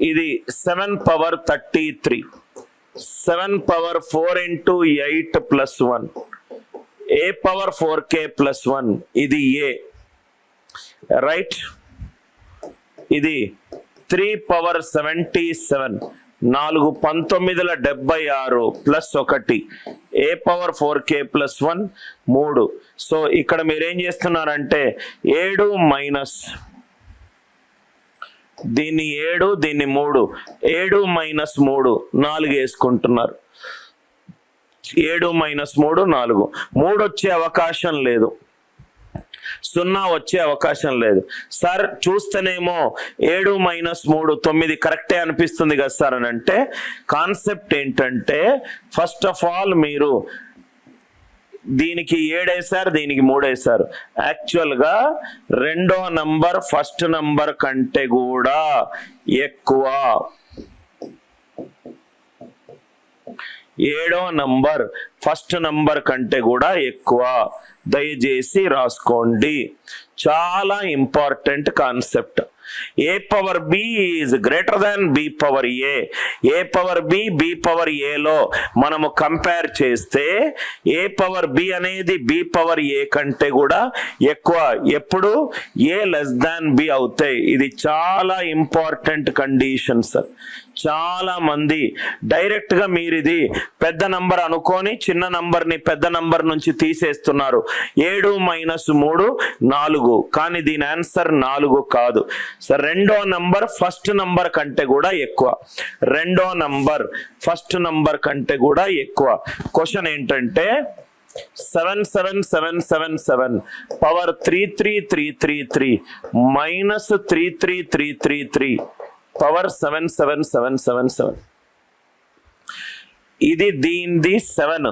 ఇది 7 power 33, 7 power 4 into 8 plus 1, a power 4k plus 1, ఇది a, right. ఇది 3 power 77, 4 1976 plus 1, a power 4k plus 1, 3. So ఇక్కడ మీరేం చేస్తున్నారంటే 7 మైనస్ దీన్ని 7, దీన్ని 3, 7 మైనస్ 3 4 వేసుకుంటున్నారు. 7 మైనస్ 3 4, 3 వచ్చే అవకాశం లేదు, 0 వచ్చే అవకాశం లేదు. సార్ చూస్తేనేమో 7 మైనస్ 3 9 కరెక్టే అనిపిస్తుంది కదా సార్ అని అంటే, కాన్సెప్ట్ ఏంటంటే ఫస్ట్ ఆఫ్ ఆల్ మీరు దీనికి 7 వేశారు, దీనికి 3 వేశారు. యాక్చువల్గా రెండో నంబర్ ఫస్ట్ నంబర్ కంటే కూడా ఎక్కువ, 7వ నంబర్ ఫస్ట్ నంబర్ కంటే కూడా ఎక్కువ. దయచేసి రాసుకోండి, చాలా important concept. a power b is greater than b power a. a power b b power a లో మనము కంపేర్ చేస్తే a పవర్ b అనేది b పవర్ a కంటే కూడా ఎక్కువ. ఎప్పుడు a లెస్ దాన్ b అవుతాయి. ఇది చాలా ఇంపార్టెంట్ కండిషన్ సార్. చాలా మంది డైరెక్ట్ గా మీరు ఇది పెద్ద నంబర్ అనుకొని చిన్న నంబర్ ని పెద్ద నంబర్ నుంచి తీసేస్తున్నారు. 7 మైనస్ 3 4, కానీ దీని ఆన్సర్ 4 కాదు. సార్ రెండో నంబర్ ఫస్ట్ నంబర్ కంటే కూడా ఎక్కువ, రెండో నంబర్ ఫస్ట్ నంబర్ కంటే కూడా ఎక్కువ. క్వశ్చన్ ఏంటంటే 77777 పవర్ 33333 మైనస్ 33333 పవర్ 77777. ఇది దీనిది 7,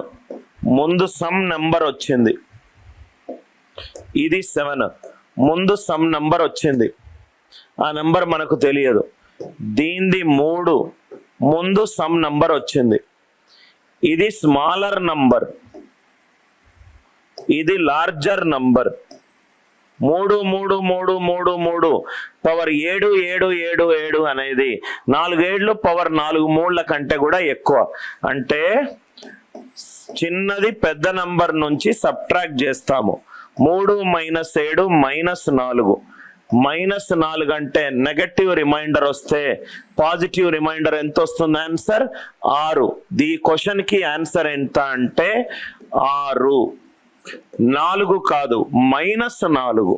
ముందు సమ్ నంబర్ వచ్చింది. ఇది 7, ముందు సమ్ నంబర్ వచ్చింది, ఆ నంబర్ మనకు తెలియదు. దీనిది 3, ముందు సమ్ నంబర్ వచ్చింది. ఇది స్మాలర్ నంబర్, ఇది లార్జర్ నంబర్. 3 3 3 3 3 పవర్ 7 7 7 7 అనేది 4 7 పవర్ 4 3ల కంటే కూడా ఎక్కువ. అంటే చిన్నది పెద్ద నంబర్ నుంచి సబ్ట్రాక్ట్ చేస్తాము. 3 మైనస్ 7 మైనస్ 4, మైనస్ 4 అంటే నెగటివ్ రిమైండర్ వస్తే పాజిటివ్ రిమైండర్ ఎంత వస్తుంది? ఆన్సర్ 6. ఈ క్వశ్చన్ కి ఆన్సర్ ఎంత అంటే 6, 4 కాదు మైనస్ 4.